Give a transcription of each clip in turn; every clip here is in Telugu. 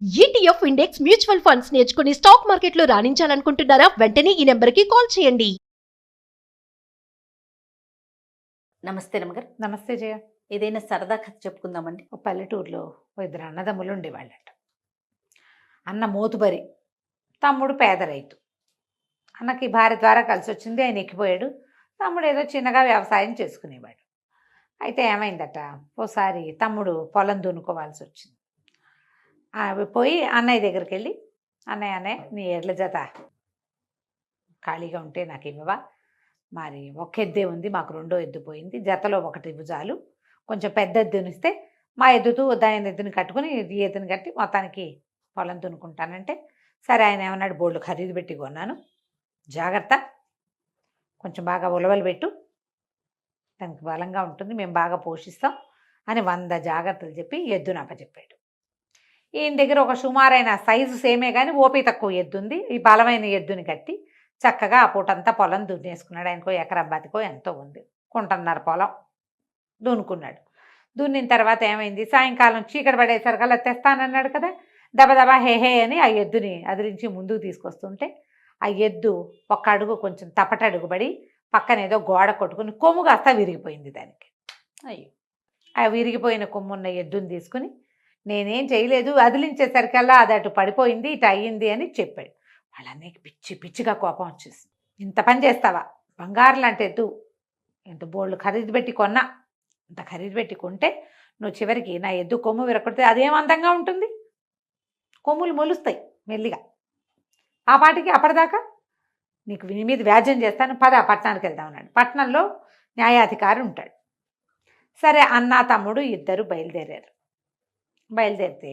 ఈటీఎఫ్ ఇండెక్స్ మ్యూచువల్ ఫండ్స్ నేర్చుకుని స్టాక్ మార్కెట్లో రాణించాలనుకుంటున్నారా? వెంటనే ఈ నెంబర్కి కాల్ చేయండి. నమస్తే రమగారు. నమస్తే జయ. ఏదైనా సరదా కథ చెప్పుకుందామండి. ఒక పల్లెటూరులో ఇద్దరు అన్నదమ్ములు ఉండేవాళ్ళట. అన్న మోతుబరి, తమ్ముడు పేద రైతు. అన్నకి భార్య ద్వారా కలిసి వచ్చింది, ఆయన ఎక్కిపోయాడు. తమ్ముడు ఏదో చిన్నగా వ్యవసాయం చేసుకునేవాడు. అయితే ఏమైందట, ఓసారి తమ్ముడు పొలం దున్నుకోవాల్సి వచ్చింది. పోయి అన్నయ్య దగ్గరికి వెళ్ళి, అన్నయ్య నీ ఎడ్ల జత ఖాళీగా ఉంటే నాకు ఇవ్వవా? మరి ఒక ఎద్దే ఉంది, మాకు రెండో ఎద్దు పోయింది, జతలో ఒకటి భుజాలు, కొంచెం పెద్ద ఎద్దుని ఇస్తే మా ఎద్దుతూ దాని ఎద్దుని కట్టుకుని ఈ ఎద్దుని కట్టి మొత్తానికి పొలం దున్నుకుంటానంటే, సరే ఆయన ఏమన్నాడు, బోర్డు ఖరీదు పెట్టి కొన్నాను, జాగ్రత్త, కొంచెం బాగా ఉలవలు పెట్టు, దానికి బలంగా ఉంటుంది, మేము బాగా పోషిస్తాం అని 100 జాగ్రత్తలు చెప్పి ఎద్దును అప్పచెప్పాడు. ఈయన దగ్గర ఒక సుమారైన సైజు సేమే కానీ ఓపి తక్కువ ఎద్దు ఉంది. ఈ బలమైన ఎద్దుని కట్టి చక్కగా ఆ పూటంతా పొలం దున్నేసుకున్నాడు. ఆయనకో ఎకరా బతికో ఎంతో ఉంది, కుంటన్నర పొలం దున్నుకున్నాడు. దున్నిన తర్వాత ఏమైంది, సాయంకాలం చీకటి పడేసరికల్లా తెస్తానన్నాడు కదా, దబదబా హే అని ఆ ఎద్దుని అదిరించి ముందుకు తీసుకొస్తుంటే ఆ ఎద్దు ఒక్క అడుగు కొంచెం తపటడుగు పడి పక్కన ఏదో గోడ కొట్టుకుని కొమ్ము కాస్త విరిగిపోయింది దానికి. అయ్యో, ఆ విరిగిపోయిన కొమ్మున్న ఎద్దుని తీసుకుని, నేనేం చేయలేదు, అదిలించేసరికల్లా అది అటు పడిపోయింది, ఇటు అయ్యింది అని చెప్పాడు. వాళ్ళన్నీ పిచ్చిగా కోపం వచ్చేసింది. ఇంత పని చేస్తావా, బంగారు లాంటి ఎద్దు, ఎంత బోళ్ళు ఖరీదు పెట్టి కొన్నా, ఇంత ఖరీదు పెట్టి కొంటే నువ్వు చివరికి నా ఎద్దు కొమ్ము విరగొడితే అదేం అందంగా ఉంటుంది, కొమ్ములు మొలుస్తాయి మెల్లిగా, ఆ పాటికి అప్పటిదాకా నీకు విని మీద వ్యాజ్యం చేస్తాను, పద పట్టణానికి వెళ్దాం అన్నాడు. పట్టణంలో న్యాయాధికారి ఉంటాడు. సరే అన్న తమ్ముడు ఇద్దరు బయలుదేరారు. బయలుదేరితే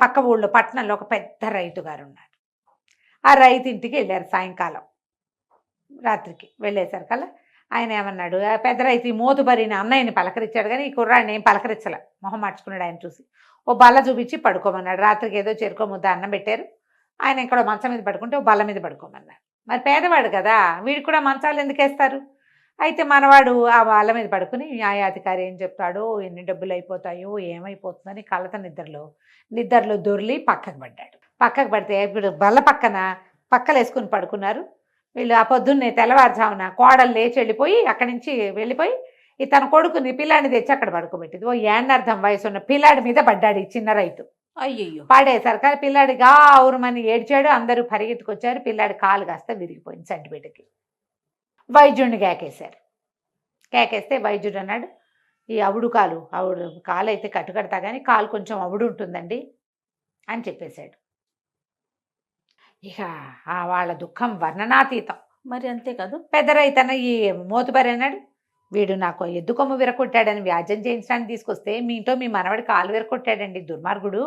పక్క ఊళ్ళో పట్టణంలో ఒక పెద్ద రైతు గారు ఉన్నారు. ఆ రైతు ఇంటికి వెళ్ళారు. సాయంకాలం రాత్రికి వెళ్ళేసరికల్లా ఆయన ఏమన్నాడు, ఆ పెద్ద రైతు ఈ మోతుబరిని అన్నయ్యని పలకరించాడు, కానీ ఈ కుర్రాడిని ఏం పలకరించలే, మొహం మార్చుకున్నాడు. ఆయన చూసి ఓ బల్ల చూపించి పడుకోమన్నాడు. రాత్రికి ఏదో చెరుకో ముద్ద అన్నం పెట్టారు. ఆయన ఇక్కడ మంచం మీద పడుకుంటే ఓ బల్ల మీద పడుకోమన్నారు. మరి పేదవాడు కదా, వీడికి కూడా మంచాలు ఎందుకు వేస్తారు? అయితే మనవాడు ఆ వాళ్ళ మీద పడుకుని న్యాయాధికారి ఏం చెప్తాడో, ఎన్ని డబ్బులు అయిపోతాయో, ఏమైపోతుందని కళ్ళత నిద్రలో దొర్లి పక్కకు పడ్డాడు. పక్కకు పడితే ఇప్పుడు బల్ల పక్కలు వేసుకుని పడుకున్నారు వీళ్ళు. ఆ పొద్దున్నే తెల్లవారుజామున కోడలు లేచి వెళ్ళిపోయి అక్కడి నుంచి వెళ్ళిపోయి ఈ తన కొడుకుని పిల్లాడిని తెచ్చి అక్కడ పడుకోబెట్టింది. ఓ ఏడార్థం వయసు ఉన్న పిల్లాడి మీద పడ్డాడు ఈ చిన్న రైతు. అయ్యయ్యో, పడేసరికి పిల్లాడిగా ఔరమని ఏడ్చాడు. అందరూ పరిగెత్తుకొచ్చారు. పిల్లాడి కాలు కాస్త విరిగిపోయింది సంటిబిడ్డకి. వైద్యుడిని కేకేస్తే వైద్యుడు అన్నాడు, ఈ అవుడు కాలు అయితే కట్టుకడతా కానీ కాలు కొంచెం అవుడు ఉంటుందండి అని చెప్పేశాడు. ఇక వాళ్ళ దుఃఖం వర్ణనాతీతం. మరి అంతే కాదు. పెద్ద రైతన్న ఈ మోతుబరి అన్నాడు, వీడు నాకు ఎద్దు కొమ్ము విరగొట్టాడని వ్యాజ్యం చేయించడానికి తీసుకొస్తే మీ ఇంట్లో మీ మనవడి కాలు విరగొట్టాడండి దుర్మార్గుడు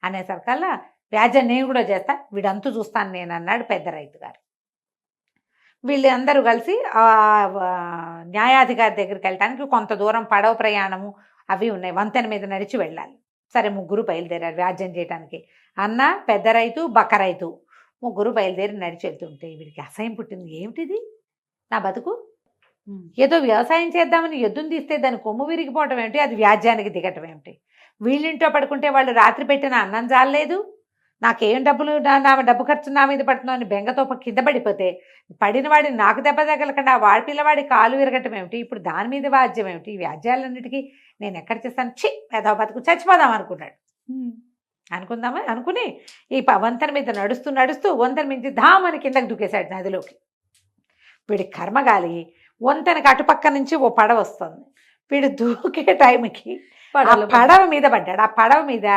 అనేసరికల్లా వ్యాజ్యం నేను కూడా చేస్తా, వీడంతూ చూస్తాను నేను అన్నాడు పెద్ద రైతు గారు. వీళ్ళందరూ కలిసి న్యాయాధికారి దగ్గరికి వెళ్ళడానికి కొంత దూరం పడవ ప్రయాణము అవి ఉన్నాయి, వంతెన మీద నడిచి వెళ్ళాలి. సరే ముగ్గురు బయలుదేరారు వ్యాజ్యం చేయడానికి. అన్న, పెద్ద రైతు, బక్క రైతు ముగ్గురు బయలుదేరి నడిచి వెళ్తుంటే వీడికి అసహ్యం పుట్టింది. ఏమిటిది నా బతుకు, ఏదో వ్యవసాయం చేద్దామని ఎద్దును తీస్తే దాని కొమ్ము విరిగిపోవటం ఏమిటి, అది వ్యాజ్యానికి దిగటం ఏమిటి, వీళ్ళింట్లో పడుకుంటే వాళ్ళు రాత్రి పెట్టిన అన్నం జాలలేదు, నాకేం డబ్బు ఖర్చు నా మీద పడుతుందో అని బెంగతో కింద పడిపోతే పడిన వాడిని నాకు దెబ్బ తగలకుండా వాడి పిల్లవాడి కాలు విరగటం ఏమిటి, ఇప్పుడు దాని మీద వ్యాజ్యం ఏమిటి, ఈ వ్యాజ్యాలన్నిటికీ నేను ఎక్కడ చేస్తాను, ఏదో బతుకు చచ్చిపోదాం అనుకున్నాడు. అనుకుని ఈ వంతెన మీద నడుస్తూ వంతెన మించి ధామని కిందకి దూకేశాడు నదిలోకి. వీడి కర్మగాలి వంతెనకి అటుపక్క నుంచి ఓ పడవ వస్తుంది. వీడు దూకే టైంకి పడవ మీద పడ్డాడు. ఆ పడవ మీద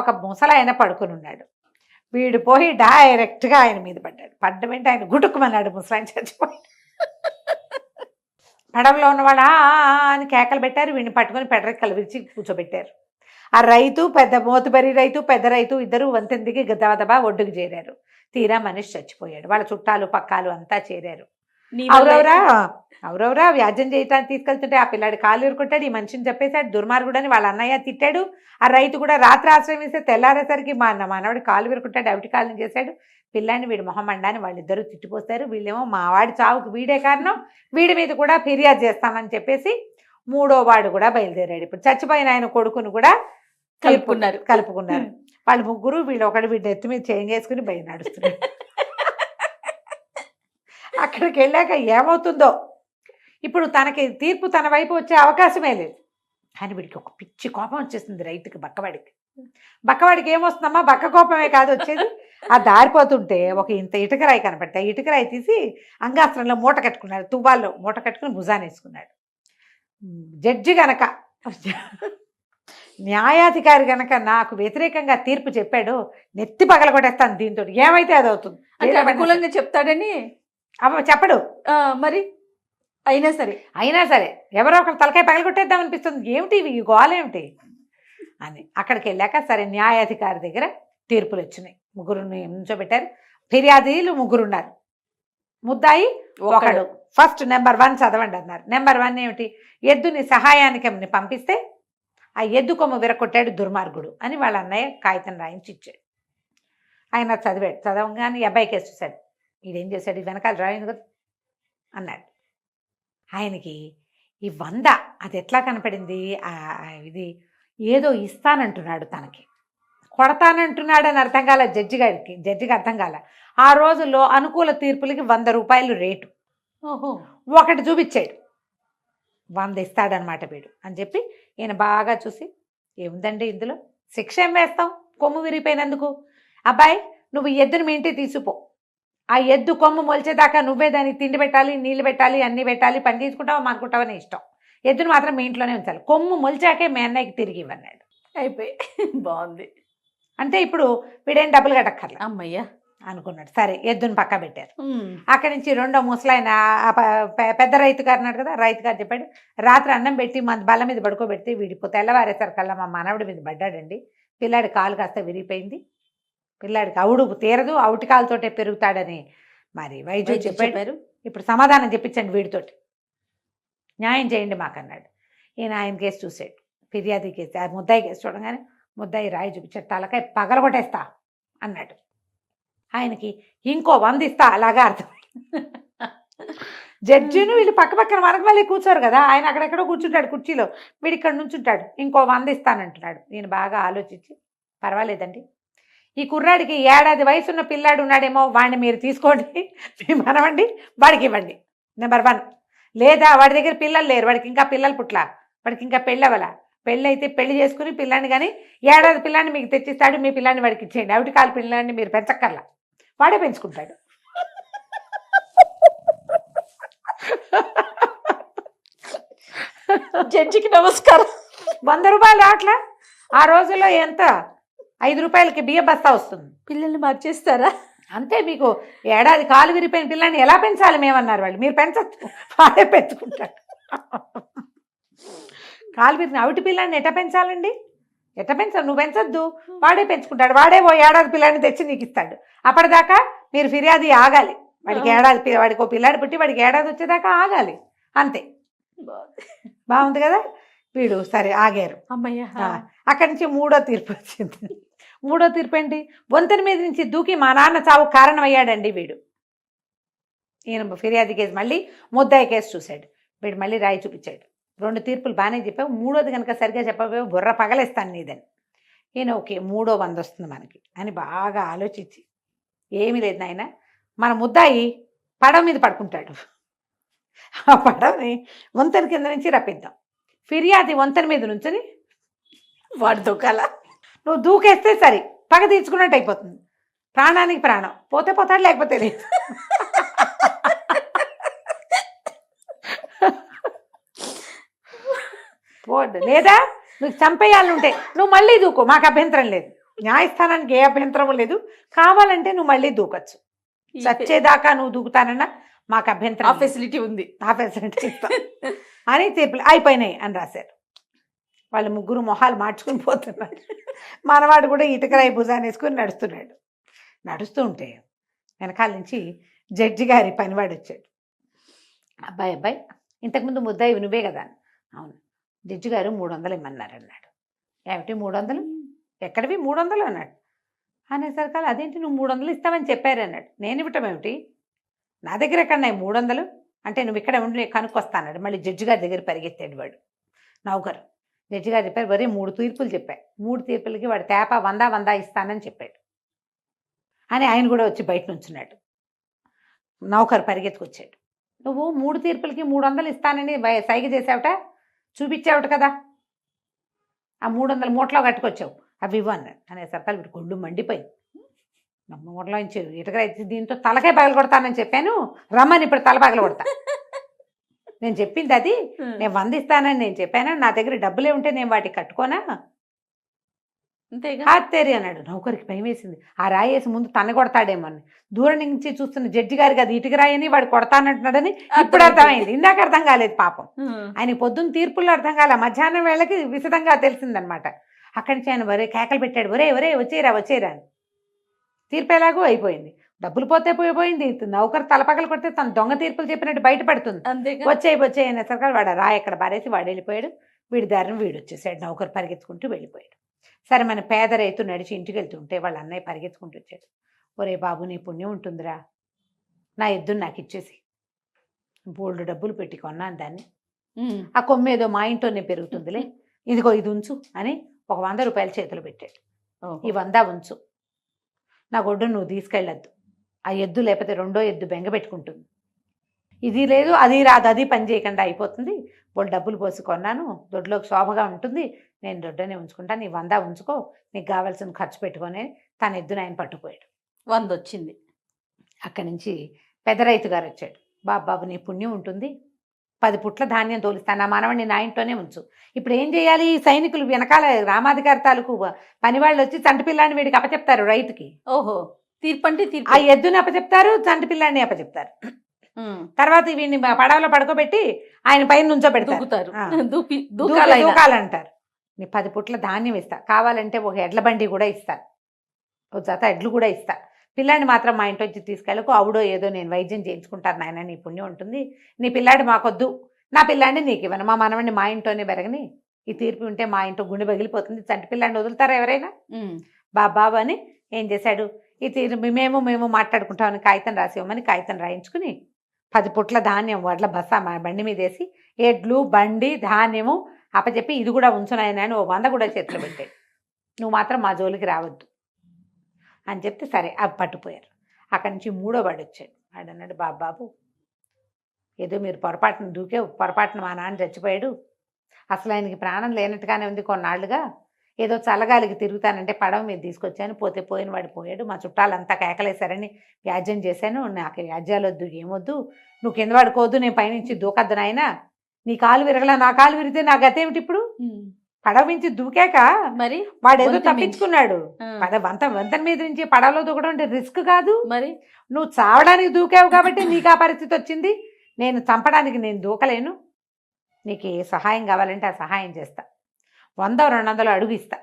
ఒక ముసలాయన పడుకుని ఉన్నాడు. వీడు పోయి డైరెక్ట్గా ఆయన మీద పడ్డాడు. పడ్డమేంటి ఆయన గుటుక్కుమన్నాడు, ముసలాయన చచ్చిపోయాడు. పడవలో ఉన్నవాడు అని కేకలు పెట్టారు. వీడిని పట్టుకొని పెడరెక్కలు విరిచి కూర్చోబెట్టారు. ఆ రైతు, మోతుబరి రైతు, పెద్ద రైతు ఇద్దరు వంతెన దిగి దబదబా ఒడ్డుకు చేరారు. తీరా మనిషి చచ్చిపోయాడు. వాళ్ళ చుట్టాలు పక్కాలు అంతా చేరారు. అవురవరా వ్యాజ్యం చేయటానికి తీసుకెళ్తుంటే ఆ పిల్లాడి కాలు ఇరుకుంటాడు, ఈ మనిషిని చెప్పేశాడు దుర్మార్గుడని వాళ్ళ అన్నయ్య తిట్టాడు. ఆ రైతు కూడా రాత్రి ఆశ్రమిస్తే తెల్లారేసరికి మా మనవాడి కాలు విరుకుంటాడు, అవిటి కాలం చేశాడు. పిల్లాడిని వీడి మొహం మండాని వాళ్ళిద్దరూ తిట్టిపోస్తారు. వీళ్ళేమో మా వాడి చావుకు వీడే కారణం, వీడి మీద కూడా ఫిర్యాదు చేస్తామని చెప్పేసి 3వ వాడు కూడా బయలుదేరాడు. ఇప్పుడు చచ్చిపోయిన ఆయన కొడుకును కూడా కలుపుకున్నారు. కలుపుకున్నారు. వాళ్ళు ముగ్గురు వీళ్ళు ఒకటి వీడి ఎత్తి మీద చేంజ్ చేసుకుని బయట నడుస్తున్నారు. అక్కడికి వెళ్ళాక ఏమవుతుందో ఇప్పుడు తనకి తీర్పు తన వైపు వచ్చే అవకాశమే లేదు. కానీ వీడికి ఒక పిచ్చి కోపం వచ్చేసింది రైతుకి, బక్కవాడికి ఏమొస్తుందమ్మా, బక్క కోపమే కాదు వచ్చేది. ఆ దారిపోతుంటే ఒక ఇంత ఇటుకరాయి కనపడితే ఇటుకరాయి తీసి అంగాస్త్రంలో మూట కట్టుకున్నాడు, తువ్వాల్లో మూట కట్టుకుని భుజాన్ని వేసుకున్నాడు. జడ్జి గనక, న్యాయాధికారి గనక నాకు వ్యతిరేకంగా తీర్పు చెప్పాడు, నెత్తి పగలగొట్టేస్తాను దీంతో, ఏమైతే అది అవుతుంది. అంటే అనుకూలంగా చెప్తాడని చెప్పడు. మరి అయినా సరే ఎవరో ఒకరు తలకాయ పగలగొట్టేద్దాం అనిపిస్తుంది. ఏమిటి ఈ గోలేమిటి అని అక్కడికి వెళ్ళాక సరే న్యాయాధికారి దగ్గర తీర్పులు వచ్చినాయి. ముగ్గురుని నుంచోబెట్టారు. ఫిర్యాదీలు ముగ్గురు ఉన్నారు, ముద్దాయి ఒకడు. ఫస్ట్ నెంబర్ 1 చదవండి అన్నారు. నెంబర్ 1 ఏమిటి, ఎద్దుని సహాయానికి పంపిస్తే ఆ ఎద్దు కొమ్ము విరగొట్టాడు దుర్మార్గుడు అని వాళ్ళ అన్నయ్య కాగితం రాయించి ఇచ్చాడు. ఆయన చదివాడు. చదవగానే అబ్బాయి కేసు చూశాడు. ఈడేం చేశాడు, వెనకాల రాయింది కదా అన్నాడు. ఆయనకి ఈ 100 అది ఎట్లా కనపడింది, ఇది ఏదో ఇస్తానంటున్నాడు, తనకి కొడతానంటున్నాడు అని అర్థం కాల జడ్జికి అర్థం కాల. ఆ రోజుల్లో అనుకూల తీర్పులకి 100 రూపాయలు రేటు. ఓహో, ఒకటి చూపించాడు, 100 ఇస్తాడనమాట వీడు అని చెప్పి ఈయన బాగా చూసి, ఏముందండి ఇందులో, శిక్ష ఏం వేస్తాం, కొమ్ము విరిగిపోయినందుకు. అబ్బాయి నువ్వు ఎద్దును మీ ఇంటికి తీసుకుపో, ఆ ఎద్దు కొమ్ము మొలిచేదాకా నువ్వే దానికి తిండి పెట్టాలి, నీళ్ళు పెట్టాలి, అన్నీ పెట్టాలి, పని తీసుకుంటావా మానుకుంటావా నీ ఇష్టం, ఎద్దును మాత్రం మీ ఇంట్లోనే ఉంచాలి, కొమ్ము మొలిచాకే మీ అన్నయ్యకి తిరిగి ఇవ్వన్నాడు. అయిపోయి బాగుంది. అంటే ఇప్పుడు వీడేం డబ్బులు కట్టక్కర్లే అమ్మయ్యా అనుకున్నాడు. సరే ఎద్దును పక్క పెట్టారు. అక్కడి నుంచి రెండో ముసలాయన పెద్ద రైతు గారు అన్నాడు కదా, రైతు గారు చెప్పాడు, రాత్రి అన్నం పెట్టి మన బల్ల మీద పడుకోబెడితే వీడిపో తెల్లవారేసరికల్లా మా మనవడి మీద పడ్డాడండి, పిల్లాడి కాలు కాస్త విరిగిపోయింది, పిల్లాడికి అవుడు తీరదు, అవుటి కాలుతోటే పెరుగుతాడని మరి వైద్యుడు చెప్పారు. ఇప్పుడు సమాధానం చెప్పించండి వీడితోటి, న్యాయం చేయండి మాకన్నాడు. ఈయన ఆయన కేసు చూసాడు, ఫిర్యాదు కేసు, ఆ ముద్దాయి కేసు చూడగానే ముద్దాయి రాయి చూపించాడు, తలకాయ పగలగొట్టేస్తా అన్నాడు. ఆయనకి ఇంకో 100 ఇస్తా అలాగా అర్థం. జడ్జిను వీళ్ళు పక్క పక్కన మనకు మళ్ళీ కూర్చోరు కదా, ఆయన అక్కడెక్కడో కూర్చుంటాడు కుర్చీలో, వీడు ఇక్కడ నుంచుంటాడు, ఇంకో 100 ఇస్తానంటున్నాడు. నేను బాగా ఆలోచించి, పర్వాలేదండి ఈ కుర్రాడికి 1 ఏడాది వయసున్న పిల్లాడు ఉన్నాడేమో, వాడిని మీరు తీసుకోండి, మీ మనవండి వాడికి ఇవ్వండి నెంబర్ 1. లేదా వాడి దగ్గర పిల్లలు లేరు, వాడికి ఇంకా పిల్లలు పుట్ల, వాడికి ఇంకా పెళ్ళవల, పెళ్ళి అయితే పెళ్లి చేసుకుని పిల్లాన్ని కానీ 1 ఏడాది పిల్లాన్ని మీకు తెచ్చిస్తాడు, మీ పిల్లాన్ని వాడికి ఇచ్చేయండి, అవిటి కాలు పిల్లాన్ని మీరు పెంచక్కర్లా, వాడే పెంచుకుంటాడు. జడ్జికి నమస్కారం. 100 రూపాయలు అట్లా, ఆ రోజుల్లో ఎంత 5 రూపాయలకి బియ్య బస్తా వస్తుంది. పిల్లల్ని మార్చేస్తారా? అంతే, మీకు 1 ఏడాది కాలు విరిపోయిన పిల్లాన్ని ఎలా పెంచాలి మేమన్నారు వాళ్ళు, మీరు పెంచచ్చు, వాడే పెంచుకుంటాడు. కాలు విరిన అవిటి పిల్లాన్ని ఎట్ట పెంచాలండి, ఎట్ట పెంచాలి, నువ్వు పెంచొద్దు, వాడే పెంచుకుంటాడు, వాడే 1 ఏడాది పిల్లాన్ని తెచ్చి నీకు ఇస్తాడు. అప్పటిదాకా మీరు ఫిర్యాదు ఆగాలి, వాడికి ఏడాది, వాడికి 1 పిల్లాడు పుట్టి వాడికి 1 ఏడాది వచ్చేదాకా ఆగాలి, అంతే. బాగుంది కదా. వీడు సరే ఆగారు. అమ్మయ్య. అక్కడి నుంచి 3వ తీర్పు వచ్చింది. 3వ తీర్పు ఏంటి, వంతెన మీద నుంచి దూకి మా నాన్న చావు కారణమయ్యాడండి వీడు. ఈయన ఫిర్యాదు కేసు మళ్ళీ ముద్దాయి కేసు చూశాడు, వీడు మళ్ళీ రాయి చూపించాడు. 2 తీర్పులు బాగానే చెప్పావు, 3వది కనుక సరిగ్గా చెప్పావు బుర్ర పగలేస్తాను నీదని. ఈయన ఓకే 3వ 100 వస్తుంది మనకి అని బాగా ఆలోచించి, ఏమీ లేదు నాయన, మన ముద్దాయి పడవ మీద పడుకుంటాడు, ఆ పడవని వంతెన కింద నుంచి రప్పిద్దాం, ఫిర్యాది వంతెన మీద నుంచని వాడు దూకాల, నువ్వు దూకేస్తే సరి, పగ తీర్చుకున్నట్టు అయిపోతుంది, ప్రాణానికి ప్రాణం, పోతే పోతాడు లేకపోతే లేదు. లేదా నువ్వు చంపేయాలని ఉంటే నువ్వు మళ్ళీ దూకో, మాకు అభ్యంతరం లేదు, న్యాయస్థానానికి ఏ అభ్యంతరము లేదు, కావాలంటే నువ్వు మళ్ళీ దూకొచ్చు, చచ్చేదాకా నువ్వు దూకుతానన్నా మాకు అభ్యంతరం, ఆ ఫెసిలిటీ ఉంది, ఆ ఫెసిలిటీ ఇస్తా అని తీర్పులు అయిపోయినాయి అని రాశారు. వాళ్ళు ముగ్గురు మొహాలు మార్చుకుని పోతున్నారు. మనవాడు కూడా ఇటుకరాయి భుజాన్ని వేసుకుని నడుస్తున్నాడు. నడుస్తూ ఉంటే వెనకాల నుంచి జడ్జి గారి పనివాడు వచ్చాడు. అబ్బాయి ఇంతకుముందు ముద్దాయి నువ్వే కదా. అవును, జడ్జి గారు 300 ఇమ్మన్నారు అన్నాడు. ఏమిటి 300? ఎక్కడివి 300 అన్నాడు. అనేసరికి అదేంటి నువ్వు 300 ఇస్తామని చెప్పారు అన్నాడు. నేను ఇవ్వటం ఏమిటి, నా దగ్గర ఎక్కడున్నాయి 300 అంటే, నువ్వు ఇక్కడ ఉండి కనుక్కొస్తాన్నాడు. మళ్ళీ జడ్జి గారి దగ్గర పరిగెత్తాడు వాడు నౌకరు. జడ్జి గారు చెప్పారు, వరే 3 తీర్పులు చెప్పారు, 3 తీర్పులకి వాడు తేప 100 ఇస్తానని చెప్పాడు అని ఆయన కూడా వచ్చి బయట నుంచున్నాడు. నౌకరు పరిగెత్తుకొచ్చాడు, నువ్వు 3 తీర్పులకి 300 ఇస్తానని సైగ చేసావుట, చూపించావుట కదా, ఆ 300 మూటలో కట్టుకొచ్చావు, అవి ఇవ్వు అన్నాడు. అనేసరికి వీడు గొళ్ళు మండిపోయింది. మూటలో నుంచి ఇటుక దీంతో తలకాయ పగల కొడతానని చెప్పాను, రమ్మని ఇప్పుడు తల పగల కొడతా. నేను చెప్పింది అది, నేను 100 ఇస్తానని నేను చెప్పాను, నా దగ్గర డబ్బులే ఉంటే నేను వాటికి కట్టుకోనా, అంతేగా. హాత్తేరి అన్నాడు. నౌకరికి భయం వేసింది, ఆ రాయి వేసి ముందు తన్ను కొడతాడేమో అని. దూరం నుంచి చూస్తున్న జడ్జి గారికి అది ఇటుక రాయని వాడు కొడతానంటున్నాడని ఇప్పుడు అర్థమైంది, ఇందాక అర్థం కాలేదు పాపం. ఆయన పొద్దున్న తీర్పుల్లో అర్థం కాలే, మధ్యాహ్నం వేళకి విశదంగా తెలిసిందనమాట. అక్కడి నుంచి ఆయన వరే కేకలు పెట్టాడు, ఒరే ఒరే వచ్చేరా వచ్చేరా అని. తీర్పు ఎలాగో అయిపోయింది, డబ్బులు పోతే పోయిపోయింది. నౌకరు తలపగలు కొడితే తను దొంగ తీర్పులు చెప్పినట్టు బయటపడుతుంది. అంతేగా. వచ్చే అనేసరికి వాడు రాయి ఎక్కడ పారేసి వాడు వెళ్ళిపోయాడు. వీడి దారిని వీడు వచ్చేసాడు, నౌకరు పరిగెత్తుకుంటూ వెళ్ళిపోయాడు. సరే, మన పేద రైతు నడిచి ఇంటికి వెళ్తుంటే వాళ్ళ అన్నయ్య పరిగెత్తుకుంటూ వచ్చాడు. ఒరే బాబు, నీ పుణ్యం ఉంటుందిరా, నా ఎద్దును నాకు ఇచ్చేసి, బోల్డ్ డబ్బులు పెట్టి కొన్నాను దాన్ని, ఆ కొమ్మేదో మా ఇంట్లోనే పెరుగుతుందిలే, ఇదిగో ఇది ఉంచు అని ఒక 100 రూపాయలు చేతులు పెట్టాడు. ఈ 100 ఉంచు, నా గొడ్డు నువ్వు తీసుకెళ్ళొద్దు, ఆ ఎద్దు లేకపోతే రెండో ఎద్దు బెంగ పెట్టుకుంటుంది, ఇది లేదు అది రాదు, అది పని చేయకుండా అయిపోతుంది, వాళ్ళు డబ్బులు పోసి కొన్నాను, దొడ్లోకి శోభగా ఉంటుంది, నేను దొడ్డనే ఉంచుకుంటాను, నీ 100 ఉంచుకో, నీకు కావాల్సిన ఖర్చు పెట్టుకొని తన ఎద్దును ఆయన పట్టుకుపోయాడు. 100 వచ్చింది. అక్కడి నుంచి పెద్ద రైతు గారు వచ్చాడు. బాబు నీ పుణ్యం ఉంటుంది, 10 పుట్ల ధాన్యం తోలిస్తాను, నా మనవడిని నా ఇంట్లోనే ఉంచు. ఇప్పుడు ఏం చేయాలి, సైనికులు వెనకాల రామాధికారి తాలూకు పనివాళ్ళు వచ్చి చంటి పిల్లాన్ని వీడికి అప్పచెప్తారు రైతుకి. ఓహో, తీర్పు అంటే తీర్పు. ఆ ఎద్దుని అప్పచెప్తారు, చంటి పిల్లాన్ని అప్పచెప్తారు. తర్వాత వీడిని పడవలో పడుకోబెట్టి ఆయన పైన నుంచో పెడతారు, దూకాలంటారు. నీ 10 పుట్ల ధాన్యం ఇస్తా, కావాలంటే ఒక ఎడ్ల బండి కూడా ఇస్తా, ఒక జత ఎడ్లు కూడా ఇస్తా, పిల్లాడిని మాత్రం మా ఇంటి వచ్చి తీసుకెళ్ళకు, ఆవిడో ఏదో నేను వైద్యం చేయించుకుంటాను నాయన, నీ పుణ్యం ఉంటుంది, నీ పిల్లాడి మాకొద్దు, నా పిల్లాడిని నీకు ఇవ్వను, మా మనవడిని మా ఇంట్లోనే బెరగని, ఈ తీర్పు ఉంటే మా ఇంట్లో గుండె పగిలిపోతుంది, చంటి పిల్లాడిని వదులుతారా ఎవరైనా, బాబు అని ఏం చేశాడు, ఈ తీర్పు మేము మాట్లాడుకుంటామని కాగితం రాసి ఇవ్వమని కాగితం రాయించుకుని 10 పుట్ల ధాన్యం వడ్ల బస్సా మా బండి మీద వేసి, ఎడ్లు బండి ధాన్యము అప్పచెప్పి, ఇది కూడా ఉంచునాయన అని 100 కూడా చేతిలో పెట్టాడు, నువ్వు మాత్రం మా జోలికి రావద్దు అని చెప్తే సరే అవి పట్టుపోయారు. అక్కడి నుంచి 3వ వాడు వచ్చాడు. వాడు అన్నాడు, బాబు ఏదో మీరు పొరపాటున మా నాన్న చచ్చిపోయాడు, అసలు ఆయనకి ప్రాణం లేనట్టుగానే ఉంది కొన్నాళ్ళుగా, ఏదో చల్లగాలికి తిరుగుతానంటే పడవ మీద తీసుకొచ్చాను, పోతే పోయిన వాడు పోయాడు, మా చుట్టాలంతా కేకలేశారని వ్యాజ్యం చేశాను, నాకు వ్యాజ్యాలు వద్దు ఏమొద్దు, నువ్వు కింద పడుకోవద్దు, నేను పైనుంచి దూకద్దు నాయన, నీ కాలు విరగలా నా కాలు విరిగితే నా గతేమిటి ఇప్పుడు, పడవ నుంచి దూకాక మరి వాడు ఏదో తప్పించుకున్నాడు, వంతెన మీద నుంచి పడవలో దూకడం అంటే రిస్క్ కాదు, మరి నువ్వు చావడానికి దూకావు కాబట్టి నీకు ఆ పరిస్థితి వచ్చింది, నేను చంపడానికి నేను దూకలేను, నీకు ఏ సహాయం కావాలంటే ఆ సహాయం చేస్తా, 100-200 అడుగు ఇస్తా,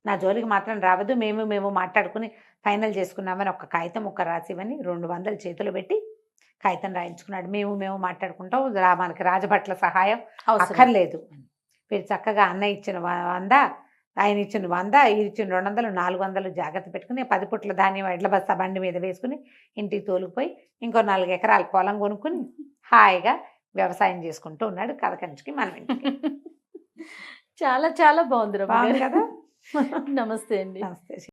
నా జోలికి మాత్రం రావద్దు, మేము మాట్లాడుకుని ఫైనల్ చేసుకున్నామని ఒక కాగితం రాసివని 200 చేతులు పెట్టి కాగితం రాయించుకున్నాడు. మేము మాట్లాడుకుంటాం, మనకి రాజభట్ల సహాయం అక్కర్లేదు, వీరు చక్కగా అన్న ఇచ్చిన 100, ఆయన ఇచ్చిన 100, ఇది ఇచ్చిన 200, 400 జాగ్రత్త పెట్టుకుని 10 పుట్ల ధాన్యం ఎడ్ల బస్తా బండి మీద వేసుకుని ఇంటికి తోలుకుపోయి ఇంకో 4 ఎకరాల పొలం కొనుక్కుని హాయిగా వ్యవసాయం చేసుకుంటూ ఉన్నాడు. కథ కంచికి మనం ఇంటికి. చాలా చాలా బాగుంది బాగుంది కదా. నమస్తే అండి. నమస్తే.